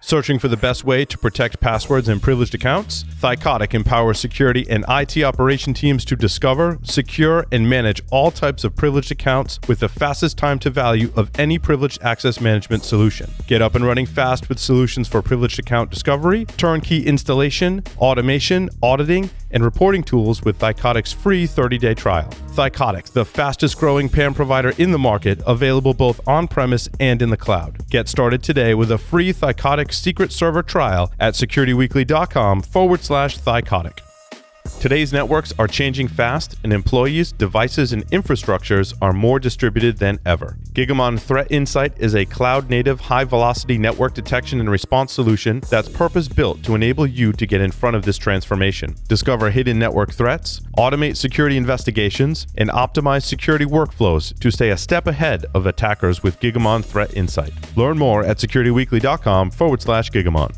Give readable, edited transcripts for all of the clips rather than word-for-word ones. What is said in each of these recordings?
Searching for the best way to protect passwords and privileged accounts? Thycotic empowers security and IT operation teams to discover, secure, and manage all types of privileged accounts with the fastest time to value of any privileged access management solution. Get up and running fast with solutions for privileged account discovery, turnkey installation, automation, auditing, and reporting tools with Thycotic's free 30-day trial. Thycotic, the fastest growing PAM provider in the market, available both on-premise and in the cloud. Get started today with a free Thycotic secret server trial at securityweekly.com/Thycotic. Today's networks are changing fast, and employees, devices, and infrastructures are more distributed than ever. Gigamon Threat Insight is a cloud-native, high-velocity network detection and response solution that's purpose-built to enable you to get in front of this transformation. Discover hidden network threats, automate security investigations, and optimize security workflows to stay a step ahead of attackers with Gigamon Threat Insight. Learn more at securityweekly.com/Gigamon.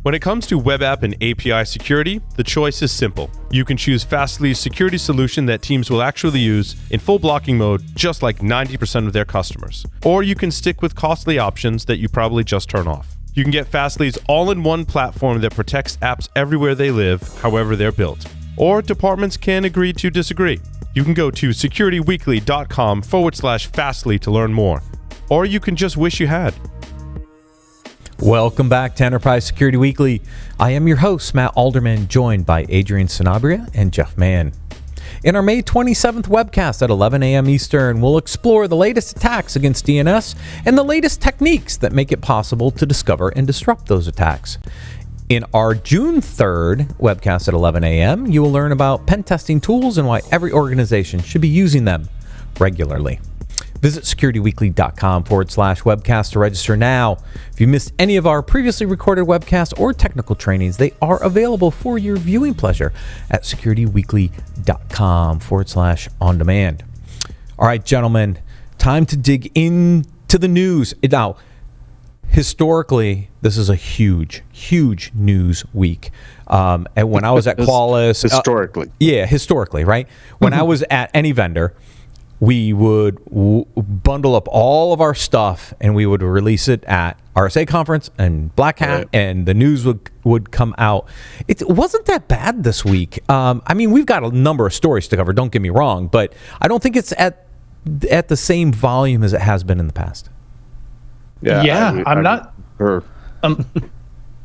When it comes to web app and API security, the choice is simple. You can choose Fastly's security solution that teams will actually use in full blocking mode, just like 90% of their customers. Or you can stick with costly options that you probably just turn off. You can get Fastly's all-in-one platform that protects apps everywhere they live, however they're built. Or departments can agree to disagree. You can go to securityweekly.com/Fastly to learn more. Or you can just wish you had. Welcome back to Enterprise Security Weekly. I am your host, Matt Alderman, joined by Adrian Sanabria and Jeff Mann. In our May 27th webcast at 11 a.m. Eastern, we'll explore the latest attacks against DNS and the latest techniques that make it possible to discover and disrupt those attacks. In our June 3rd webcast at 11 a.m., you will learn about pen testing tools and why every organization should be using them regularly. Visit securityweekly.com/webcast to register now. If you missed any of our previously recorded webcasts or technical trainings, they are available for your viewing pleasure at securityweekly.com/on-demand. All right, gentlemen, time to dig into the news. Now, historically, this is a huge, huge news week. And when I was at Qualys... historically, right? When I was at any vendor, we would bundle up all of our stuff and we would release it at RSA Conference and Black Hat, and the news would come out. It wasn't that bad this week. I mean, we've got a number of stories to cover, don't get me wrong, but I don't think it's at the same volume as it has been in the past. I'm not sure.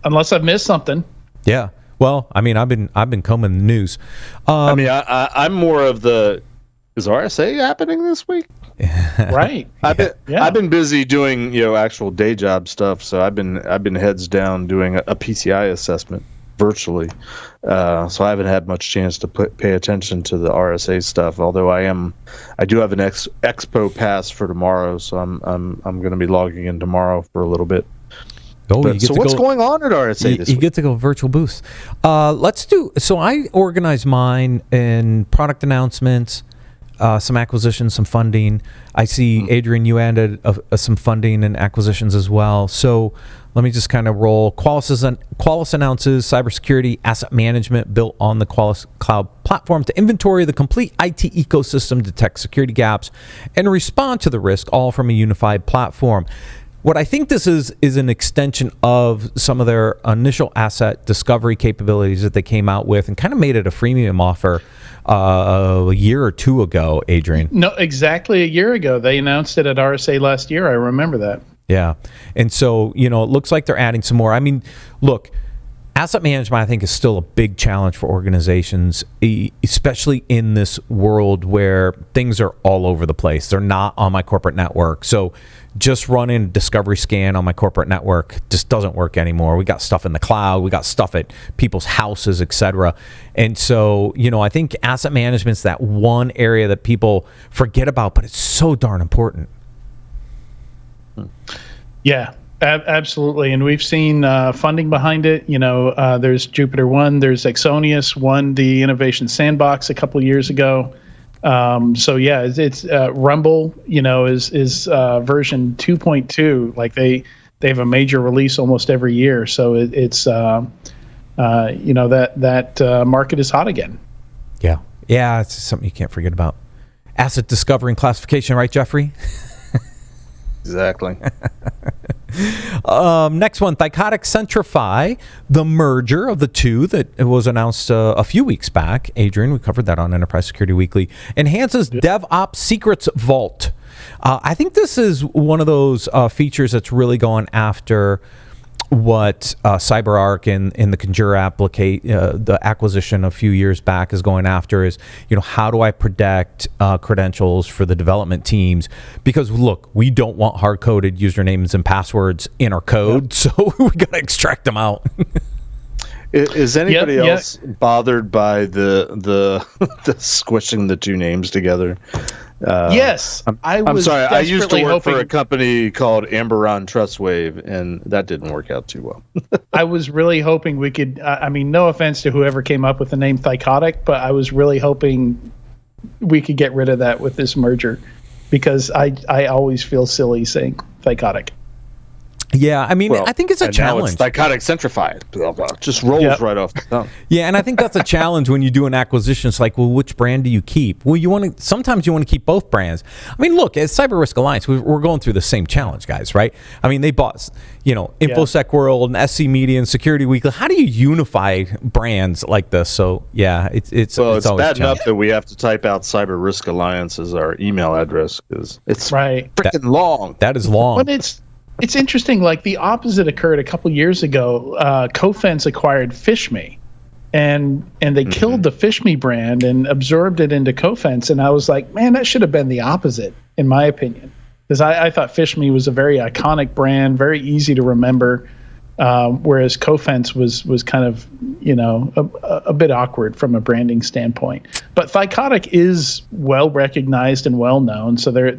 Unless I've missed something. Yeah. Well, I mean, I've been combing the news. I'm more of the... Is RSA happening this week? Right. I've been busy doing actual day job stuff, so I've been heads down doing a PCI assessment virtually. So I haven't had much chance to pay attention to the RSA stuff. Although I do have an expo pass for tomorrow, so I'm going to be logging in tomorrow for a little bit. So what's going on at RSA this week? You get to go virtual booths. So I organize mine in product announcements, some acquisitions, some funding. I see, Adrian, you added some funding and acquisitions as well. So let me just kind of roll. Qualys announces cybersecurity asset management built on the Qualys cloud platform to inventory the complete IT ecosystem, detect security gaps, and respond to the risk, all from a unified platform. What I think this is an extension of some of their initial asset discovery capabilities that they came out with and kind of made it a freemium offer a year or two ago, Adrian. No, exactly a year ago. They announced it at RSA last year. I remember that. Yeah. And so, it looks like they're adding some more. I mean, look, asset management, I think, is still a big challenge for organizations, especially in this world where things are all over the place. They're not on my corporate network. So just running a discovery scan on my corporate network just doesn't work anymore. We got stuff in the cloud. We got stuff at people's houses, etc. And so, I think asset management's that one area that people forget about, but it's so darn important. Yeah. Absolutely, and we've seen funding behind it. There's Jupiter One, there's Exonius won the Innovation Sandbox a couple of years ago. It's Rumble. Is version 2.2. Like they have a major release almost every year. So it's that market is hot again. Yeah, it's something you can't forget about. Asset discovery and classification, right, Jeffrey? Exactly. Next one, ThycoticCentrify, the merger of the two that was announced a few weeks back. Adrian, we covered that on Enterprise Security Weekly. Enhances DevOps Secrets Vault. I think this is one of those features that's really going after what CyberArk and the Conjure the acquisition a few years back is going after is, how do I protect credentials for the development teams? Because look, we don't want hard-coded usernames and passwords in our code, so we got to extract them out. Is anybody else bothered by the squishing the two names together? Yes, I'm sorry. I used to work for a company called Amberon Trustwave, and that didn't work out too well. I was really hoping we could. No offense to whoever came up with the name Thycotic, but I was really hoping we could get rid of that with this merger, because I always feel silly saying Thycotic. Yeah, I think it's a challenge. Now it's ThycoticCentrify. Just rolls right off the tongue. Yeah, and I think that's a challenge when you do an acquisition. It's like, well, which brand do you keep? Well, sometimes you want to keep both brands. Look, as Cyber Risk Alliance, we're going through the same challenge, guys, right? They bought, InfoSec World and SC Media and Security Weekly. How do you unify brands like this? So, yeah, it's always bad enough that we have to type out Cyber Risk Alliance as our email address, because it's freaking long. That is long. But it's interesting. Like, the opposite occurred a couple years ago. Cofense acquired FishMe, and they killed the FishMe brand and absorbed it into Cofense. And I was like, man, that should have been the opposite, in my opinion, because I thought FishMe was a very iconic brand, very easy to remember, whereas Cofense was kind of a bit awkward from a branding standpoint. But Thycotic is well recognized and well known, so they're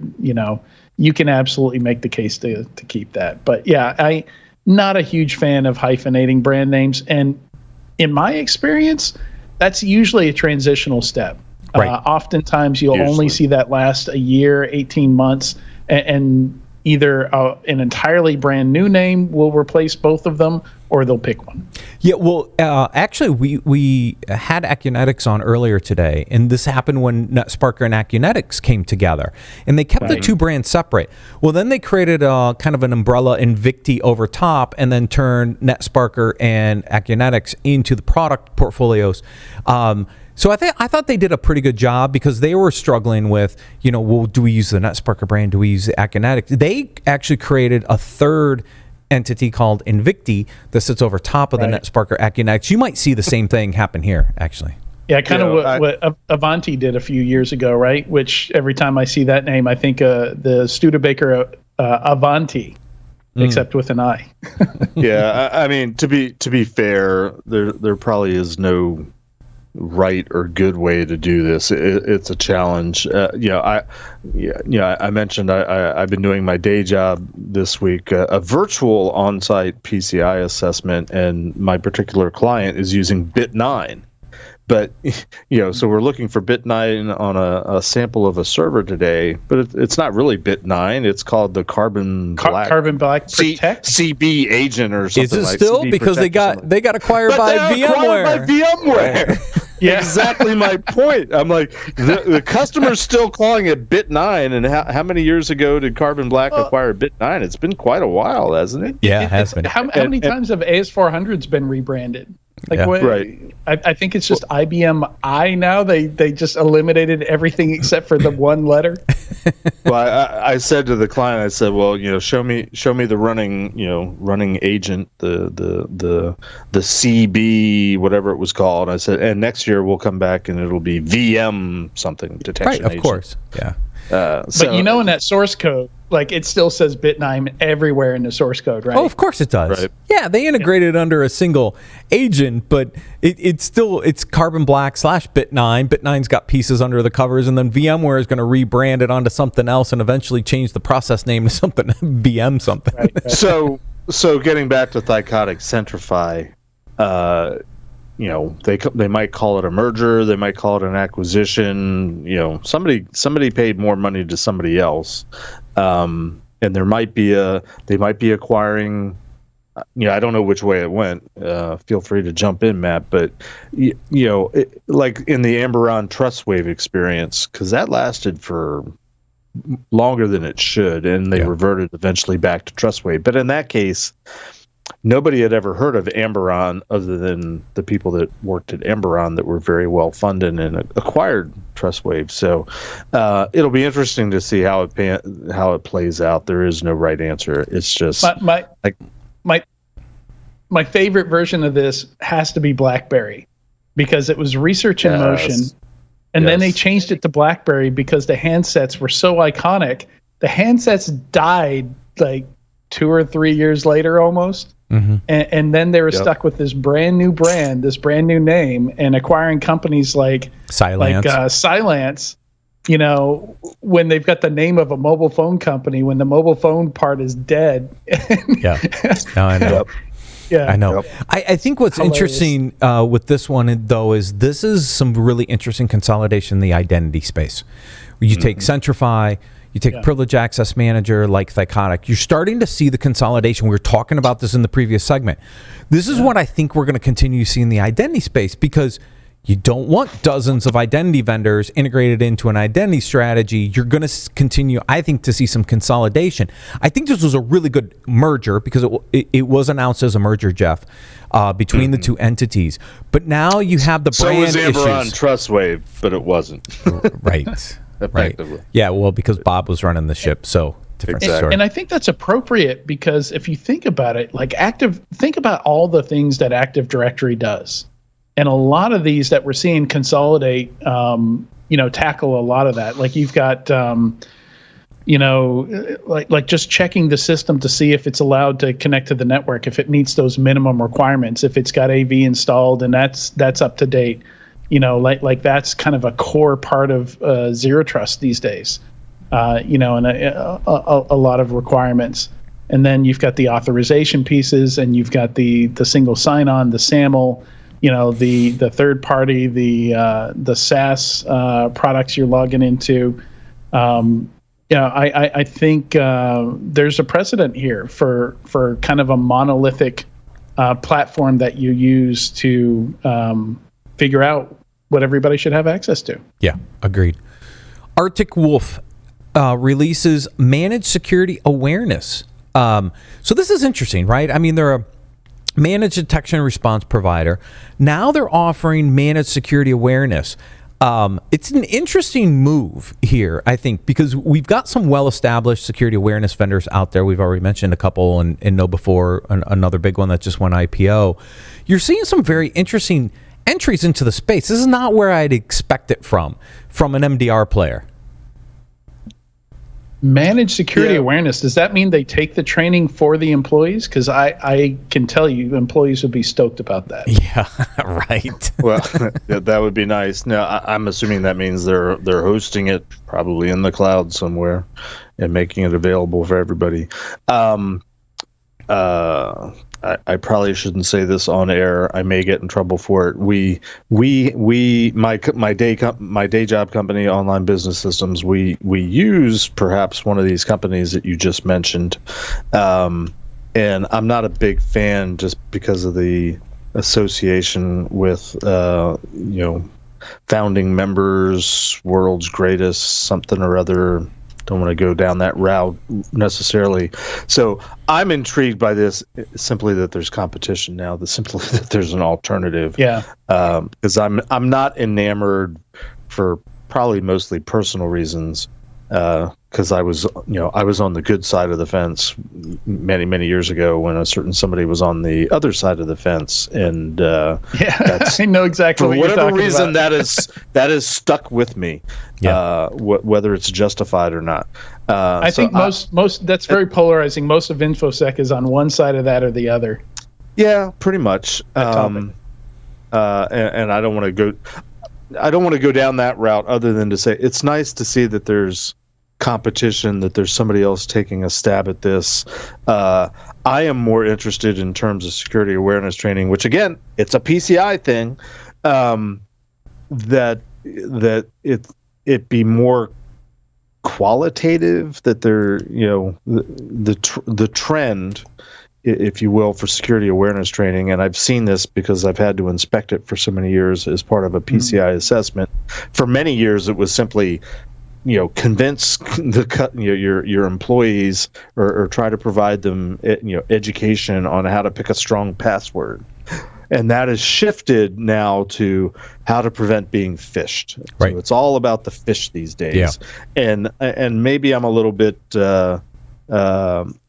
you can absolutely make the case to keep that. But yeah, I'm not a huge fan of hyphenating brand names. And in my experience, that's usually a transitional step. Right. Oftentimes you'll only see that last a year, 18 months, and either an entirely brand new name will replace both of them, or they'll pick one. Yeah, well, actually, we had Acunetics on earlier today, and this happened when NetSparker and Acunetics came together, and they kept the two brands separate. Well, then they created kind of an umbrella Invicti over top, and then turned NetSparker and Acunetics into the product portfolios. So I thought they did a pretty good job, because they were struggling with, well, do we use the NetSparker brand? Do we use the Acunetics? They actually created a third entity called Invicti that sits over top of the NetSparker Acunetics. You might see the same thing happen here, actually. Yeah, kind of what Avanti did a few years ago, right? Which every time I see that name, I think the Studebaker Avanti, except with an I. Yeah, to be fair, there probably is no right or good way to do this. It's a challenge. I mentioned I've been doing my day job this week, a virtual on-site PCI assessment, and my particular client is using Bit9. But so we're looking for Bit9 on a sample of a server today, but it's not really Bit9. It's called the Carbon Black Protect CB agent or something. Is it still CB because they got acquired by VMware? Yeah. Exactly my point. I'm like, the customer's still calling it Bit9, and how many years ago did Carbon Black acquire Bit9? It's been quite a while, hasn't it? Yeah, it has been. How many times have AS400s been rebranded? Right. I think it's just IBM I now. They just eliminated everything except for the one letter. Well, I said to the client, I said, well, show me the running agent, the CB, whatever it was called. I said, and next year we'll come back and it'll be VM something detection. Right, of course. Yeah. But in that source code, it still says Bit9 everywhere in the source code, right? Oh, of course it does. Right. Yeah, they integrated it under a single agent, but it's Carbon Black / Bit9. Bit9's got pieces under the covers, and then VMware is going to rebrand it onto something else and eventually change the process name to something VM something. Right. So getting back to ThycoticCentrify, they might call it a merger, they might call it an acquisition. Somebody paid more money to somebody else, and they might be acquiring. I don't know which way it went. Feel free to jump in, Matt. But like in the Amberon Trustwave experience, because that lasted for longer than it should, and they reverted eventually back to TrustWave. But in that case, nobody had ever heard of Amberon other than the people that worked at Amberon that were very well funded and acquired TrustWave. So it'll be interesting to see how it plays out. There is no right answer. It's just my favorite version of this has to be BlackBerry, because it was research in motion, and then they changed it to BlackBerry because the handsets were so iconic. The handsets died like 2 or 3 years later almost. Mm-hmm. And then they were stuck with this brand new brand, this brand new name, and acquiring companies like Cylance, you know, when they've got the name of a mobile phone company, when the mobile phone part is dead. Yeah. No, I know. Yeah, I know. I think what's interesting with this one, though, is this is some really interesting consolidation in the identity space. You take Centrify, you take Privilege Access Manager like Thycotic. You're starting to see the consolidation. We were talking about this in the previous segment. This is what I think we're going to continue to see in the identity space, because you don't want dozens of identity vendors integrated into an identity strategy. You're going to continue, I think, to see some consolidation. I think this was a really good merger because it was announced as a merger, Jeff, between the two entities. But now you have the brand issues. So was Amberon TrustWave, but it wasn't. Right. Effectively. Right. Yeah, well, because Bob was running the ship, so different story. And I think that's appropriate, because if you think about it, like think about all the things that Active Directory does. And a lot of these that we're seeing consolidate, tackle a lot of that. Like you've got, like just checking the system to see if it's allowed to connect to the network, if it meets those minimum requirements, if it's got AV installed and that's up to date. You know, like that's kind of a core part of Zero Trust these days. And a lot of requirements. And then you've got the authorization pieces, and you've got the single sign-on, the SAML. You know, the third party, the SaaS products you're logging into. I think there's a precedent here for kind of a monolithic platform that you use to figure out what everybody should have access to. Yeah, agreed. Arctic Wolf releases managed security awareness. So this is interesting, right? I mean, they're a managed detection and response provider. Now they're offering managed security awareness. It's an interesting move here, I think, because we've got some well-established security awareness vendors out there. We've already mentioned a couple, and KnowBe4, another big one that just went IPO. You're seeing some very interesting entries into the space. This is not where I'd expect it from an MDR player. Managed security awareness, does that mean they take the training for the employees? Because I can tell you employees would be stoked about that. Yeah, right. Well, that would be nice. Now, I'm assuming that means they're hosting it probably in the cloud somewhere and making it available for everybody. I probably shouldn't say this on air. I may get in trouble for it. My day job company, Online Business Systems, we use perhaps one of these companies that you just mentioned, and I'm not a big fan just because of the association with founding members, world's greatest something or other. Don't want to go down that route necessarily. So I'm intrigued by this, simply that there's competition now, simply that there's an alternative. Yeah. Because I'm not enamored for probably mostly personal reasons. Because I was on the good side of the fence many years ago when a certain somebody was on the other side of the fence, and I know exactly what you're talking about. For whatever reason, that is stuck with me. Yeah. Whether it's justified or not. I think most that's very polarizing. Most of InfoSec is on one side of that or the other. Yeah, pretty much. And I don't want to go down that route, other than to say it's nice to see that there's competition, that there's somebody else taking a stab at this. I am more interested in terms of security awareness training, which again, it's a PCI thing, that it be more qualitative, that there, the trend, if you will, for security awareness training. And I've seen this because I've had to inspect it for so many years as part of a PCI assessment. For many years, it was simply convince your employees or try to provide them education on how to pick a strong password. And that has shifted now to how to prevent being phished. Right. So it's all about the phish these days. Yeah. And maybe I'm a little bit Tainted?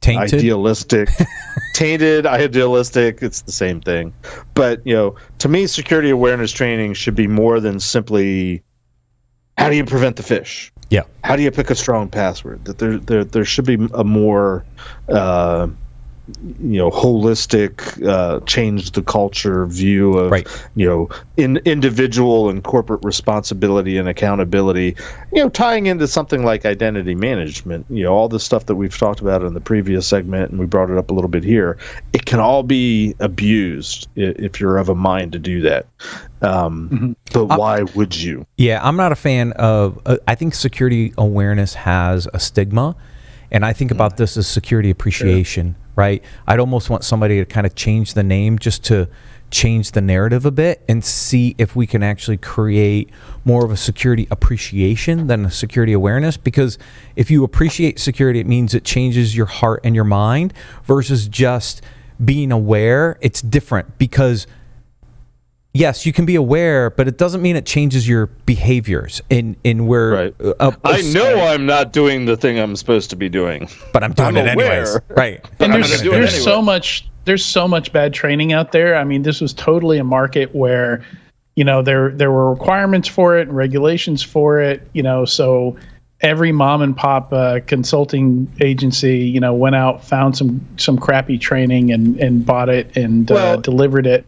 idealistic. Tainted, idealistic, it's the same thing. But to me, security awareness training should be more than simply how do you prevent the phish? Yeah. How do you pick a strong password? That there should be a more holistic, change the culture view of individual and corporate responsibility and accountability. Tying into something like identity management. All the stuff that we've talked about in the previous segment, and we brought it up a little bit here. It can all be abused if you're of a mind to do that. But why would you? Yeah, I'm not a fan of. I think security awareness has a stigma, and I think about this as security appreciation. Sure. Right? I'd almost want somebody to kind of change the name just to change the narrative a bit and see if we can actually create more of a security appreciation than a security awareness. Because if you appreciate security, it means it changes your heart and your mind versus just being aware. It's different because yes, you can be aware, but it doesn't mean it changes your behaviors in where. Right. I know I'm not doing the thing I'm supposed to be doing, but I'm doing it anyways. Right. And there's so much bad training out there. I mean, this was totally a market where, there were requirements for it and regulations for it. So every mom and pop consulting agency, went out, found some crappy training and bought it and delivered it.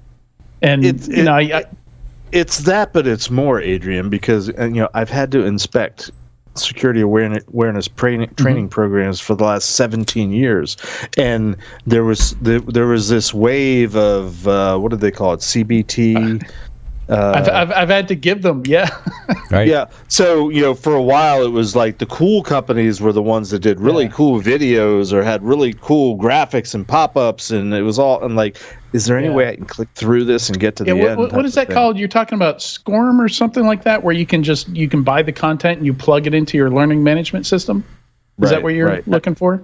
And it's that, but it's more, Adrian, because I've had to inspect security awareness training programs for the last 17 years, and there was this wave of what did they call it, CBT. I've had to give them, right. Yeah. So for a while it was like the cool companies were the ones that did really cool videos or had really cool graphics and pop-ups, and it was all, and like, is there any way I can click through this and get to the end? What is that called? You're talking about SCORM or something like that, where you can buy the content and you plug it into your learning management system? Is that what you're looking for?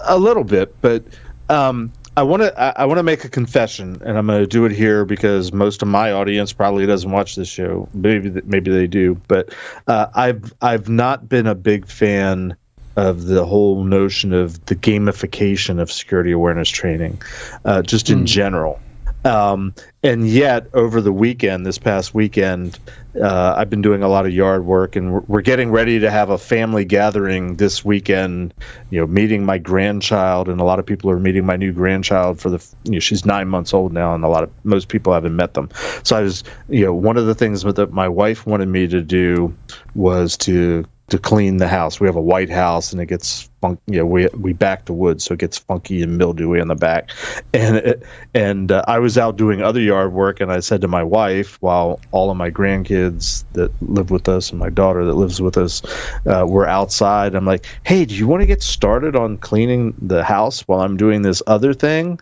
A little bit, but I want to make a confession, and I'm going to do it here because most of my audience probably doesn't watch this show. Maybe they do, but I've not been a big fan of the whole notion of the gamification of security awareness training, just in general. And yet, over the weekend, this past weekend, I've been doing a lot of yard work, and we're getting ready to have a family gathering this weekend, meeting my grandchild, and a lot of people are meeting my new grandchild for she's 9 months old now, and most people haven't met them. So I was, one of the things that my wife wanted me to do was to clean the house. We have a white house, and it gets we back the wood, so it gets funky and mildewy on the back. And I was out doing other yard work, and I said to my wife, while all of my grandkids that live with us and my daughter that lives with us were outside, I'm like, hey, do you want to get started on cleaning the house while I'm doing this other thing?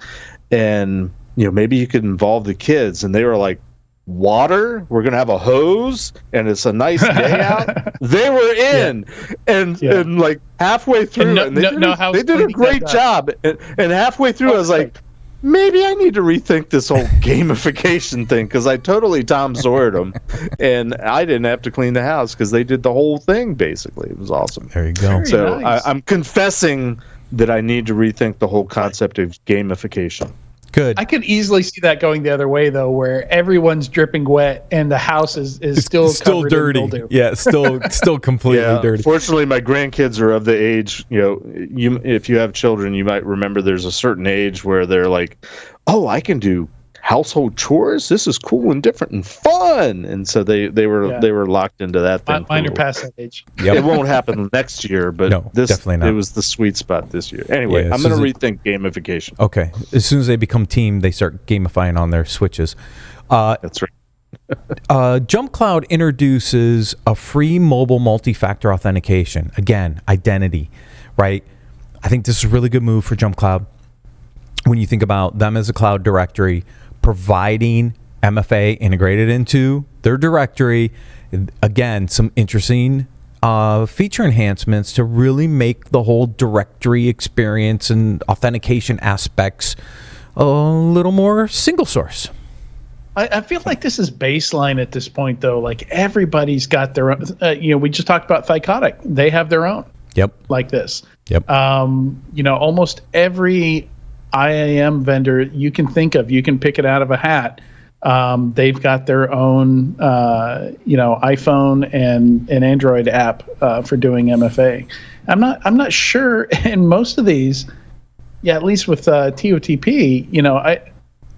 And maybe you could involve the kids. And they were like, water, we're gonna have a hose and it's a nice day out. They were in. And like halfway through, and they did a great job, and halfway through I was like, maybe I need to rethink this whole gamification thing, because I totally Tom Sawyered them, and I didn't have to clean the house because they did the whole thing basically. It was awesome. There you go. So nice. I'm confessing that I need to rethink the whole concept of gamification. Good. I could easily see that going the other way, though, where everyone's dripping wet and the house is still dirty. In mildew. Yeah, still completely dirty. Fortunately, my grandkids are of the age, if you have children, you might remember there's a certain age where they're like, oh, I can do household chores. This is cool and different and fun. And so they were locked into that thing. Mine are past that age. Yep. It won't happen next year, but definitely not. It was the sweet spot this year. Anyway, I'm going to rethink gamification. Okay. As soon as they become team, they start gamifying on their switches. That's right. JumpCloud introduces a free mobile multi-factor authentication. Again, identity, right? I think this is a really good move for JumpCloud. When you think about them as a cloud directory, providing MFA integrated into their directory, again, some interesting feature enhancements to really make the whole directory experience and authentication aspects a little more single source. I feel like this is baseline at this point, though. Like everybody's got their own. We just talked about Thycotic. They have their own. Yep. Like this. Yep. Almost every IAM vendor you can think of, you can pick it out of a hat. They've got their own, iPhone and Android app for doing MFA. I'm not sure. In most of these, at least with TOTP,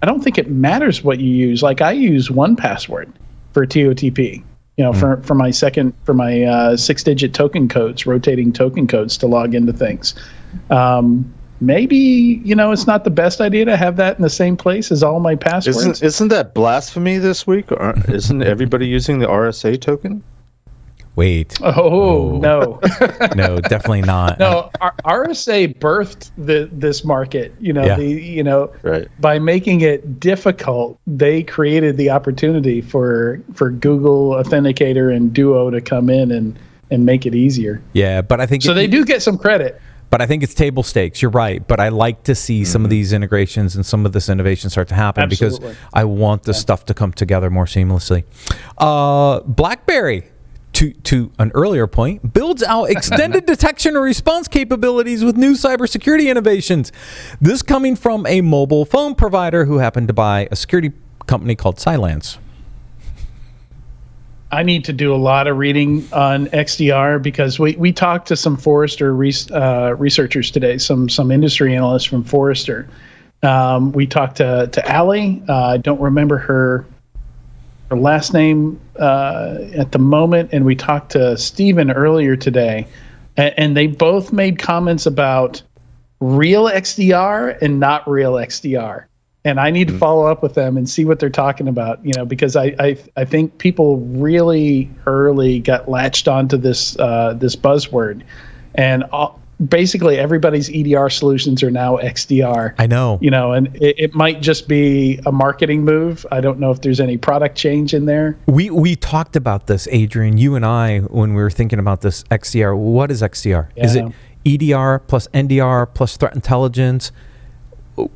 I don't think it matters what you use. Like I use 1Password for TOTP. For my 6-digit token codes, rotating token codes to log into things. Maybe it's not the best idea to have that in the same place as all my passwords. Isn't that blasphemy this week? Or isn't everybody using the RSA token? Wait. Oh. No. No, definitely not. No, RSA birthed this market. Right. By making it difficult, they created the opportunity for Google Authenticator and Duo to come in and make it easier. Yeah, but I think so. They do get some credit. But I think it's table stakes. You're right. But I like to see some of these integrations and some of this innovation start to happen. Absolutely. Because I want this stuff to come together more seamlessly. BlackBerry, to an earlier point, builds out extended detection and response capabilities with new cybersecurity innovations. This coming from a mobile phone provider who happened to buy a security company called Cylance. I need to do a lot of reading on XDR because we talked to some Forrester researchers today, some industry analysts from Forrester. We talked to Allie. I don't remember her last name at the moment, and we talked to Steven earlier today, and they both made comments about real XDR and not real XDR. And I need to follow up with them and see what they're talking about, because I think people really early got latched onto this buzzword, and basically everybody's EDR solutions are now XDR. I know. And it might just be a marketing move. I don't know if there's any product change in there. We talked about this, Adrian, you and I, when we were thinking about this XDR. What is XDR? Yeah. Is it EDR plus NDR plus threat intelligence?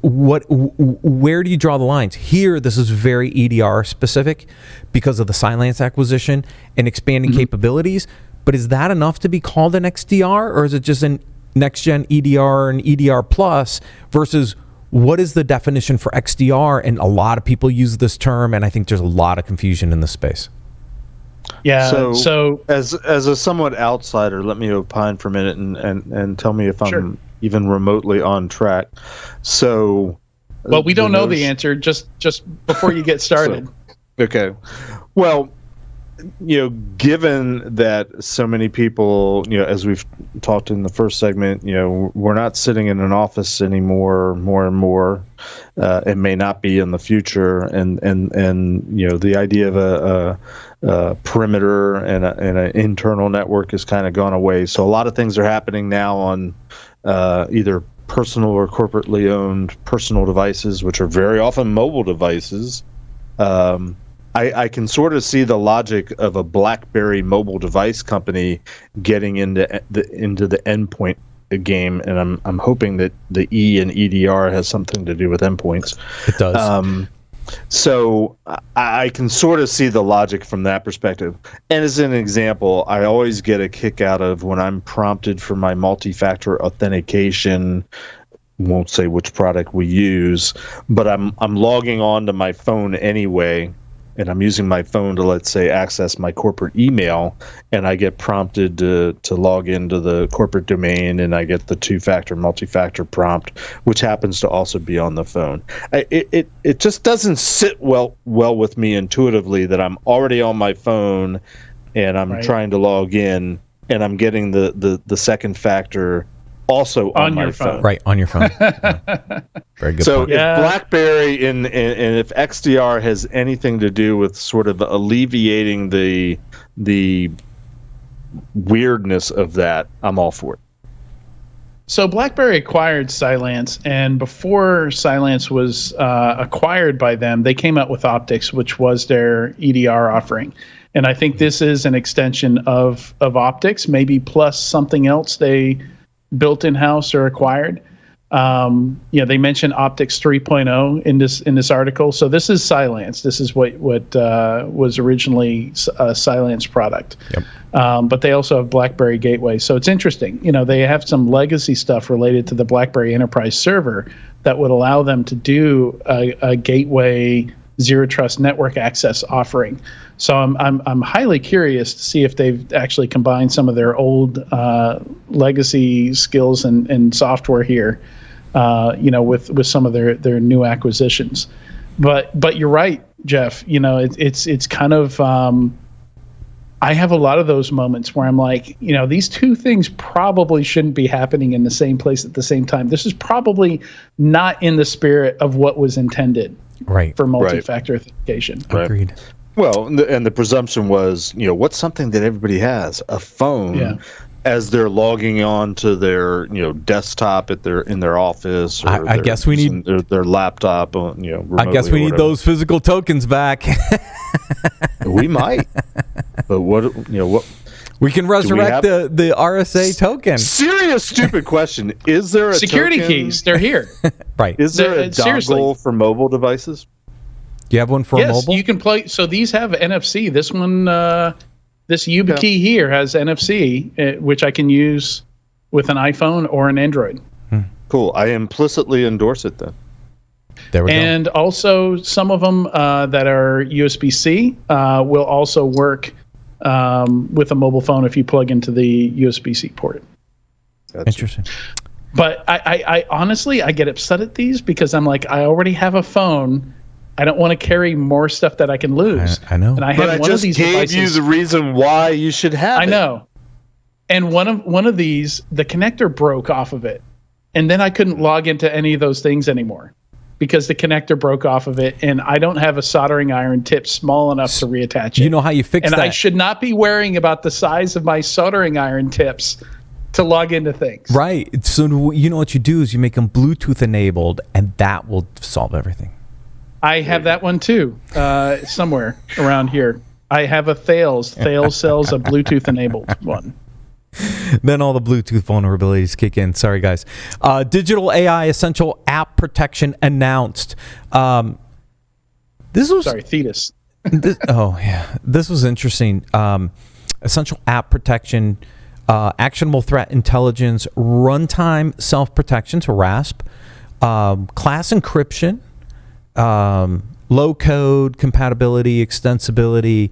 Where do you draw the lines? Here, this is very EDR specific because of the Cylance acquisition and expanding capabilities. But is that enough to be called an XDR, or is it just an next-gen EDR and EDR plus versus what is the definition for XDR? And a lot of people use this term, and I think there's a lot of confusion in this space. Yeah. So as a somewhat outsider, let me opine for a minute and tell me if I'm even remotely on track. So, well, we don't know the answer. Just before you get started. Okay. Well, given that so many people, as we've talked in the first segment, we're not sitting in an office anymore, more and more. It may not be in the future, and the idea of a perimeter and an internal network has kind of gone away. So a lot of things are happening now on either personal or corporately owned personal devices, which are very often mobile devices. I can sort of see the logic of a BlackBerry mobile device company getting into the endpoint game, and I'm hoping that the E in EDR has something to do with endpoints. It does. So I can sort of see the logic from that perspective. And as an example, I always get a kick out of when I'm prompted for my multi-factor authentication. Won't say which product we use, but I'm logging on to my phone anyway, and I'm using my phone to, let's say, access my corporate email, and I get prompted to log into the corporate domain, and I get the two-factor, multi-factor prompt, which happens to also be on the phone. It just doesn't sit well with me intuitively that I'm already on my phone, and I'm trying to log in, and I'm getting the second factor also on my phone. Right, on your phone. Yeah. Very good point. If BlackBerry and if XDR has anything to do with sort of alleviating the weirdness of that, I'm all for it. So BlackBerry acquired Cylance, and before Cylance was acquired by them, they came out with Optics, which was their EDR offering. And I think this is an extension of optics, maybe plus something else they built in-house or acquired. They mentioned Optics 3.0 in this article. So this is Cylance. This is what was originally a Cylance product. Yep. But they also have BlackBerry Gateway. So it's interesting. They have some legacy stuff related to the BlackBerry Enterprise server that would allow them to do a gateway zero trust network access offering. So I'm highly curious to see if they've actually combined some of their old legacy skills and software here, with some of their new acquisitions. But you're right, Jeff. It's kind of I have a lot of those moments where I'm like, these two things probably shouldn't be happening in the same place at the same time. This is probably not in the spirit of what was intended. Right. For multi-factor authentication. Right. Agreed. Well, and the presumption was, what's something that everybody has? A phone, as they're logging on to their, desktop in their office. Or I guess we need their laptop. I guess we need those physical tokens back. We might, but what? We can resurrect the RSA token. Serious stupid question. Is there a security token? keys? They're here. Right. Is there a dongle for mobile devices? Do you have one for mobile? Yes, you can play. So these have NFC. This one, this YubiKey here has NFC, which I can use with an iPhone or an Android. Cool. I implicitly endorse it then. There we go. And also some of them that are USB-C will also work with a mobile phone if you plug into the USB-C port. Gotcha. Interesting. But I honestly, I get upset at these because I'm like, I already have a phone. I don't want to carry more stuff that I can lose. I know. And I But have I one just of these gave devices. you the reason why you should have it. I know. And one of these, the connector broke off of it. And then I couldn't log into any of those things anymore because the connector broke off of it, and I don't have a soldering iron tip small enough to reattach it. You know how you fix and that? I should not be worrying about the size of my soldering iron tips to log into things. Right. So you know what you do is you make them Bluetooth enabled, and that will solve everything. I have that one too, somewhere around here. I have a Thales. Thales sells a Bluetooth enabled one. Then all the Bluetooth vulnerabilities kick in. Sorry, guys. Digital.ai essential app protection announced. This was Thetis. This was interesting. Essential app protection, actionable threat intelligence, runtime self-protection, so RASP, class encryption, low code compatibility, extensibility.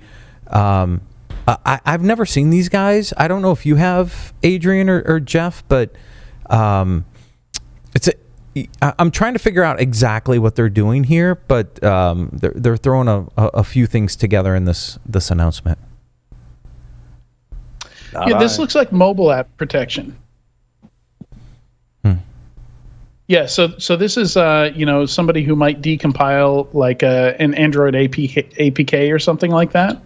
I've never seen these guys. I don't know if you have, Adrian or Jeff, but I'm trying to figure out exactly what they're doing here, but they're throwing a few things together in this announcement. This looks like mobile app protection. Yeah, so this is somebody who might decompile like an Android APK or something like that.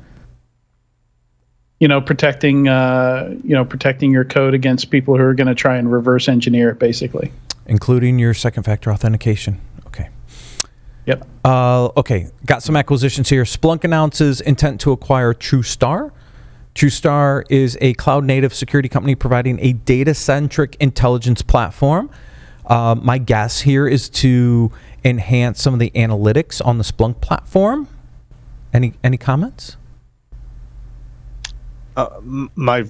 Protecting your code against people who are going to try and reverse engineer it, basically. Including your second factor authentication. Okay. Yep. Okay, got some acquisitions here. Splunk announces intent to acquire TruSTAR. TruSTAR is a cloud-native security company providing a data-centric intelligence platform. My guess here is to enhance some of the analytics on the Splunk platform. Any comments? My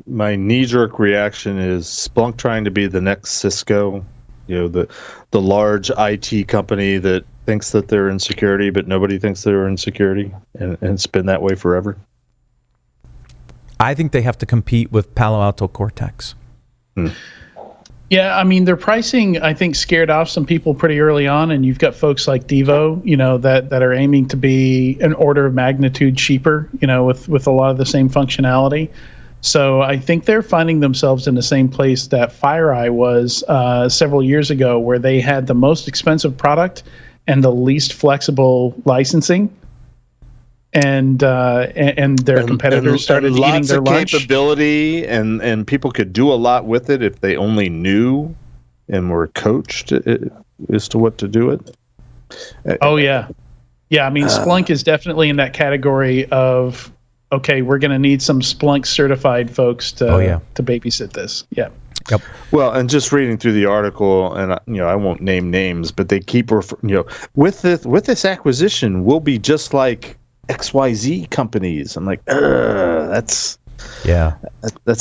knee-jerk reaction is Splunk trying to be the next Cisco, the large IT company that thinks that they're in security, but nobody thinks they're in security, and it's been that way forever. I think they have to compete with Palo Alto Cortex. Yeah, I mean, their pricing, I think, scared off some people pretty early on, and you've got folks like Devo, that are aiming to be an order of magnitude cheaper, with a lot of the same functionality. So I think they're finding themselves in the same place that FireEye was several years ago, where they had the most expensive product and the least flexible licensing. And their competitors started eating their lunch. Capability, and people could do a lot with it if they only knew and were coached as to what to do it. Oh yeah. I mean, Splunk is definitely in that category of okay, we're going to need some Splunk certified folks to babysit this. Yeah. Yep. Well, and just reading through the article, and I won't name names, but they keep with this acquisition, we'll be just like XYZ companies. I'm like, that's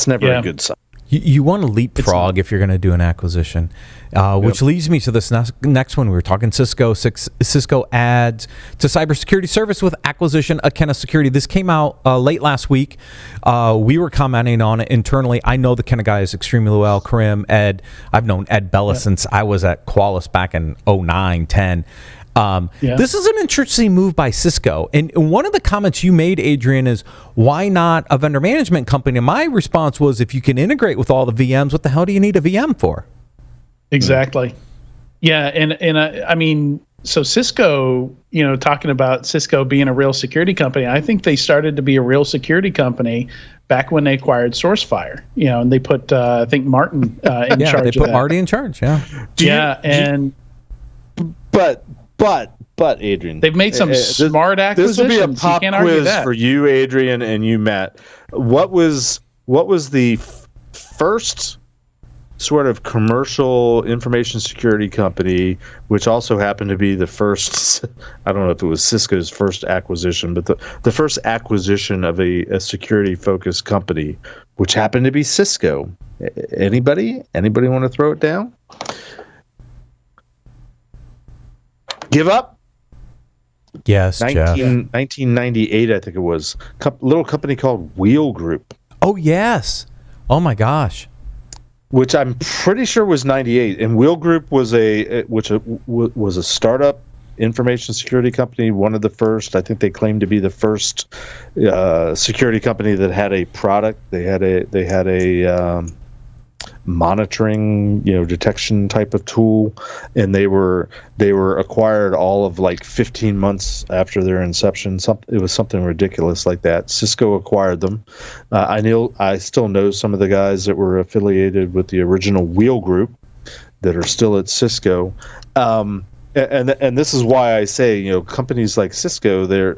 never a good sign. You want to leapfrog if you're going to do an acquisition, which leads me to this next one. We were talking Cisco. Cisco adds to cybersecurity service with acquisition of Kenna Security. This came out late last week. We were commenting on it internally. I know the Kenna guys extremely well. Karim, Ed. I've known Ed Bella since I was at Qualys back in 09, 10. This is an interesting move by Cisco. And one of the comments you made, Adrian, is why not a vendor management company? And my response was, if you can integrate with all the VMs, what the hell do you need a VM for? Exactly. Yeah. And I mean, so Cisco, talking about Cisco being a real security company, I think they started to be a real security company back when they acquired SourceFire, and they put, I think, Martin in charge of that. Yeah, they put Marty in charge, But Adrian, they've made some smart acquisitions. This will be a pop quiz for you, Adrian, and you, Matt. What was the first sort of commercial information security company, which also happened to be the first? I don't know if it was Cisco's first acquisition, but the first acquisition of a security focused company, which happened to be Cisco. Anybody want to throw it down? Give up? Yes, 1998, I think it was. Little company called Wheel Group. Oh, yes. Oh, my gosh. Which I'm pretty sure was 98. And Wheel Group was a startup information security company, one of the first. I think they claimed to be the first security company that had a product. They had a monitoring, detection type of tool, and they were acquired all of like 15 months after their inception. It was something ridiculous like that. Cisco acquired them. I still know some of the guys that were affiliated with the original Wheel Group that are still at Cisco. And this is why I say, companies like Cisco, they're,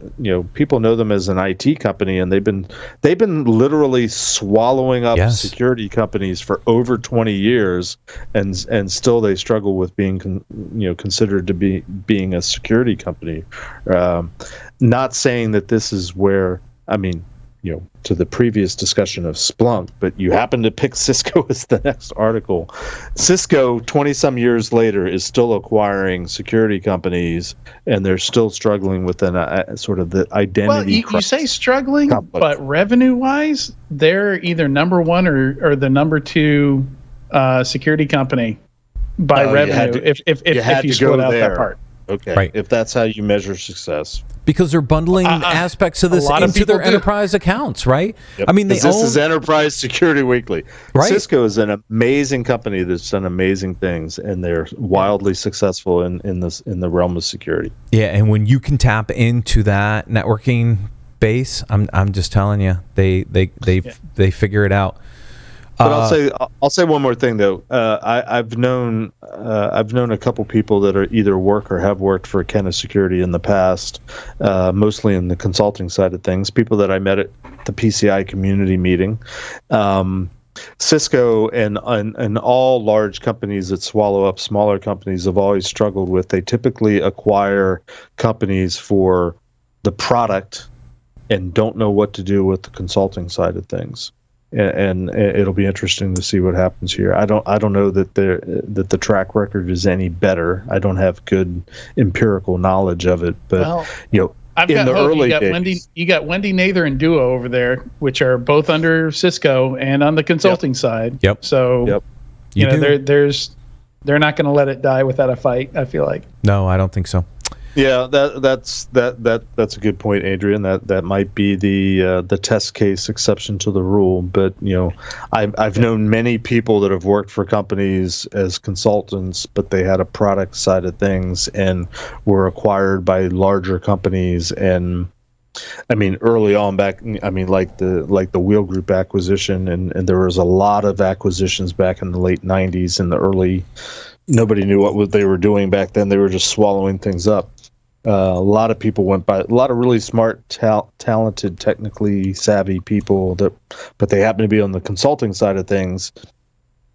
people know them as an IT company, and they've been literally swallowing up security companies for over 20 years, and still they struggle with being considered to being a security company. Not saying that this is where, to the previous discussion of Splunk, but you happen to pick Cisco as the next article. Cisco, 20-some years later, is still acquiring security companies, and they're still struggling with sort of the identity. Well, you say struggling, but revenue-wise, they're either number one or the number two security company by revenue. If you split out that part. Okay, right. If that's how you measure success. Because they're bundling aspects of this into their enterprise accounts, right? Yep. I mean, this is Enterprise Security Weekly. Right. Cisco is an amazing company that's done amazing things, and they're wildly successful in the realm of security. Yeah, and when you can tap into that networking base, I'm just telling you, they figure it out. But I'll say one more thing though. I've known a couple people that are either work or have worked for Kenna Security in the past, mostly in the consulting side of things. People that I met at the PCI community meeting. Cisco and all large companies that swallow up smaller companies have always struggled with. They typically acquire companies for the product and don't know what to do with the consulting side of things. And it'll be interesting to see what happens here. I don't know that the track record is any better. I don't have good empirical knowledge of it, but I've got the early days, you got Wendy Nather and Duo over there, which are both under Cisco and on the consulting side. Yep. So they're not going to let it die without a fight, I feel like. No, I don't think so. Yeah, that's a good point, Adrian. That might be the test case exception to the rule. But I've known many people that have worked for companies as consultants, but they had a product side of things and were acquired by larger companies. And early on back, like the Wheel Group acquisition, and there was a lot of acquisitions back in the late 90s and the early. Nobody knew what they were doing back then. They were just swallowing things up. A lot of people went by, a lot of really smart, talented, technically savvy people but they happen to be on the consulting side of things.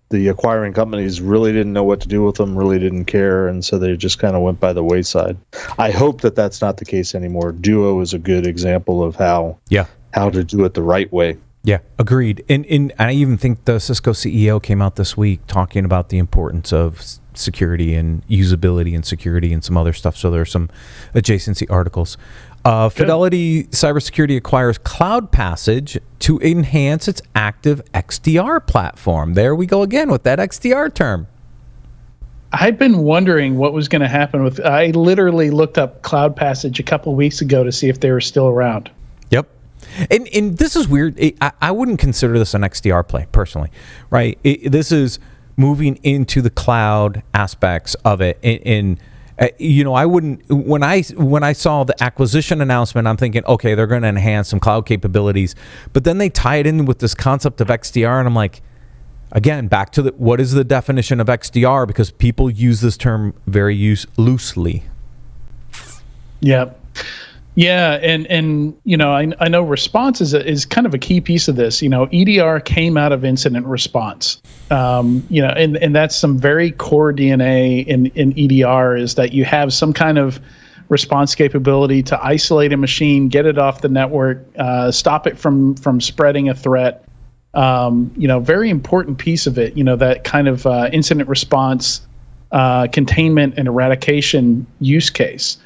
The acquiring companies really didn't know what to do with them, really didn't care, and so they just kind of went by the wayside. I hope that that's not the case anymore. Duo is a good example of how to do it the right way. Yeah, agreed. And I even think the Cisco CEO came out this week talking about the importance of security and usability and security and some other stuff. So there are some adjacency articles. Fidelis Cybersecurity acquires CloudPassage to enhance its Active XDR platform. There we go again with that XDR term. I'd been wondering what was going to happen with. I literally looked up CloudPassage a couple of weeks ago to see if they were still around. Yep. And this is weird. I wouldn't consider this an XDR play personally, right? This is moving into the cloud aspects of it. And I wouldn't. When I saw the acquisition announcement, I'm thinking, okay, they're going to enhance some cloud capabilities. But then they tie it in with this concept of XDR, and I'm like, again, back to what is the definition of XDR? Because people use this term very loosely. Yeah. Yeah, and I know response is kind of a key piece of this. EDR came out of incident response. And that's some very core DNA in EDR is that you have some kind of response capability to isolate a machine, get it off the network, stop it from spreading a threat. Very important piece of it. That kind of incident response, containment and eradication use case.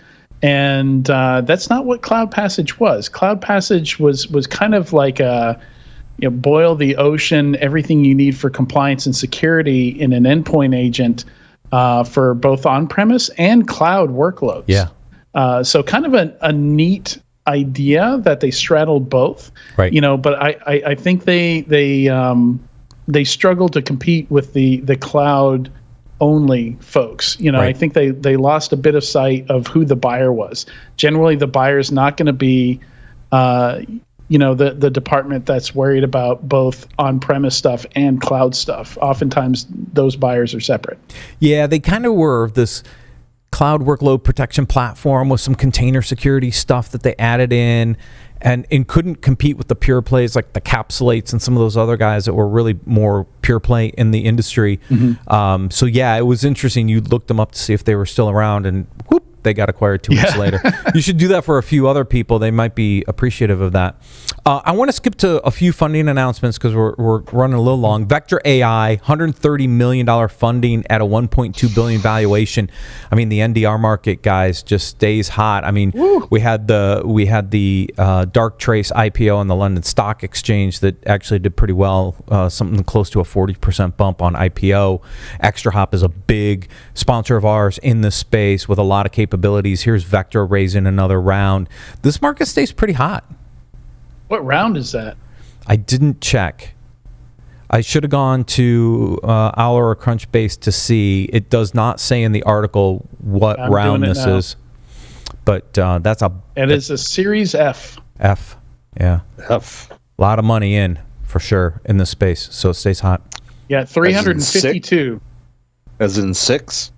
And that's not what CloudPassage was. CloudPassage was kind of like boil the ocean, everything you need for compliance and security in an endpoint agent for both on-premise and cloud workloads. Yeah. So kind of a neat idea that they straddled both. Right. But I think they struggled to compete with the cloud only folks. Right. I think they lost a bit of sight of who the buyer was. Generally, the buyer is not going to be, the department that's worried about both on-premise stuff and cloud stuff. Oftentimes, those buyers are separate. Yeah, they kind of were this cloud workload protection platform with some container security stuff that they added in. And couldn't compete with the pure plays like the Capsulates and some of those other guys that were really more pure play in the industry. Mm-hmm. So yeah, it was interesting. You looked them up to see if they were still around, and whoop, they got acquired 2 weeks later. You should do that for a few other people. They might be appreciative of that. I want to skip to a few funding announcements because we're running a little long. Vector AI, $130 million funding at a $1.2 billion valuation. I mean, the NDR market, guys, just stays hot. I mean, we had the Dark Trace IPO on the London Stock Exchange that actually did pretty well, something close to a 40% bump on IPO. ExtraHop is a big sponsor of ours in this space with a lot of capabilities. Here's Vector raising another round. This market stays pretty hot. What round is that? I didn't check. I should have gone to Owl or Crunchbase to see. It does not say in the article what round this is. But that's It is a Series F. F, yeah. F. A lot of money in, for sure, in this space. So it stays hot. Yeah, 352. As in 6?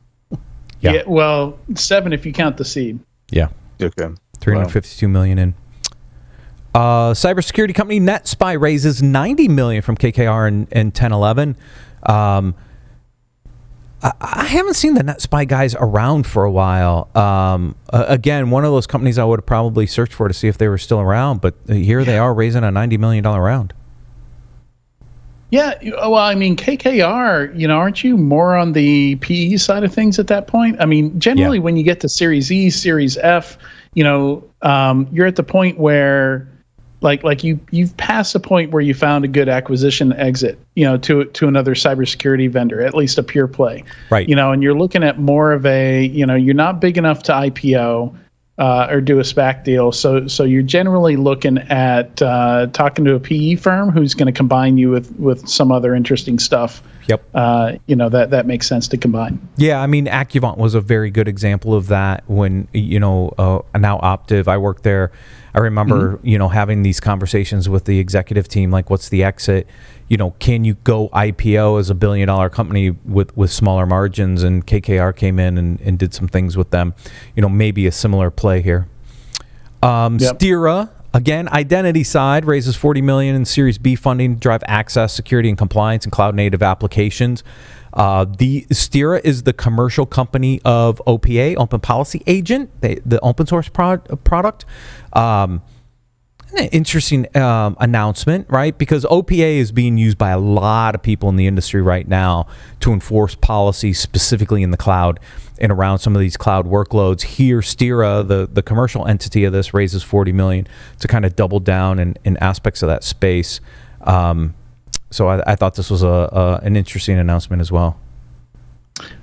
Yeah, well, 7 if you count the seed. Yeah. Okay. 352 million in. Cybersecurity company NetSpy raises $90 million from KKR and 1011. I haven't seen the NetSpy guys around for a while. Again, one of those companies I would have probably searched for to see if they were still around, but here they are raising a $90 million round. Yeah, well, I mean, KKR, aren't you more on the PE side of things at that point? I mean, generally when you get to Series E, Series F, you're at the point where like you've passed the point where you found a good acquisition exit, to another cybersecurity vendor, at least a pure play. Right. And you're looking at more of a, you're not big enough to IPO or do a SPAC deal. So you're generally looking at talking to a PE firm who's going to combine you with some other interesting stuff. Yep. That makes sense to combine. Yeah, I mean, Accuvant was a very good example of that when, now Optiv, I worked there. I remember, having these conversations with the executive team, like what's the exit? can you go IPO as a $1 billion company with smaller margins? And KKR came in and did some things with them. Maybe a similar play here. Styra, again, identity side, raises $40 million in Series B funding to drive access, security, and compliance in cloud-native applications. The Styra is the commercial company of OPA, Open Policy Agent, the open source product. An interesting announcement, right? Because OPA is being used by a lot of people in the industry right now to enforce policy, specifically in the cloud and around some of these cloud workloads. Here, Styra, the commercial entity of this, raises $40 million to kind of double down in aspects of that space. So I thought this was an interesting announcement as well.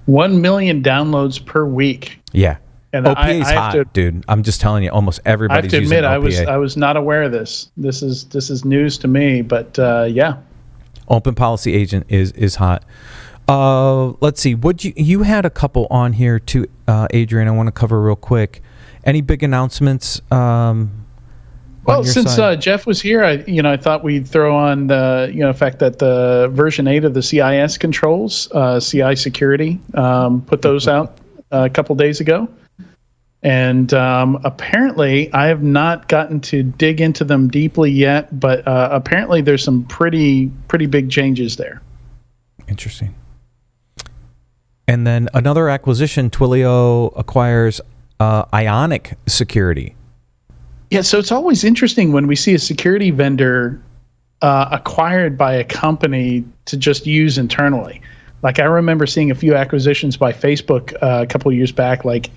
1 million downloads per week. Yeah. And OPA is hot, dude. I'm just telling you, almost everybody's using OPA. I have to admit, I was not aware of this. This is news to me, but yeah. Open Policy Agent is hot. Let's see. You had a couple on here too, Adrian. I want to cover real quick. Any big announcements? Well, since Jeff was here, I thought we'd throw on the fact that the version 8 of the CIS controls, CI Security, put those out a couple days ago. And apparently, I have not gotten to dig into them deeply yet, but apparently there's some pretty big changes there. Interesting. And then another acquisition, Twilio acquires Ionic Security. Yeah, so it's always interesting when we see a security vendor acquired by a company to just use internally. Like, I remember seeing a few acquisitions by Facebook a couple of years back. Like,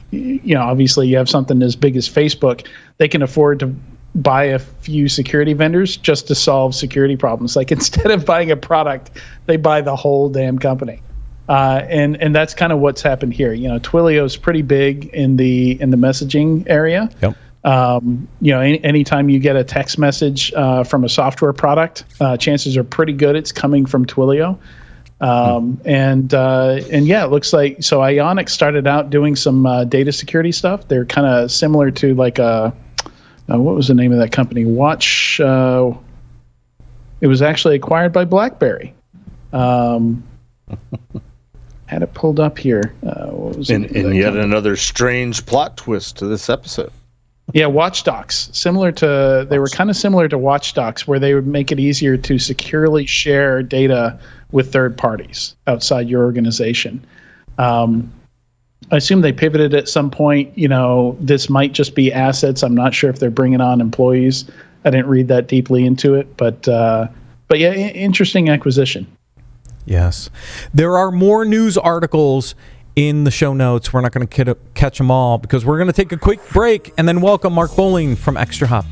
obviously you have something as big as Facebook, they can afford to buy a few security vendors just to solve security problems. Like, instead of buying a product, they buy the whole damn company. And that's kind of what's happened here. Twilio's pretty big in the messaging area. Yep. Anytime you get a text message from a software product, chances are pretty good it's coming from Twilio. And yeah, it looks like, so Ionic started out doing some data security stuff. They're kind of similar to like what was the name of that company? Watch. It was actually acquired by BlackBerry. Had it pulled up here. What was and yet another strange plot twist to this episode. Yeah, Watchdogs. They were kind of similar to Watchdogs, where they would make it easier to securely share data with third parties outside your organization. I assume they pivoted at some point. This might just be assets. I'm not sure if they're bringing on employees. I didn't read that deeply into it, but yeah, interesting acquisition. Yes. There are more news articles in the show notes. We're not going to catch them all because we're going to take a quick break and then welcome Mark Bowling from Extra Hop.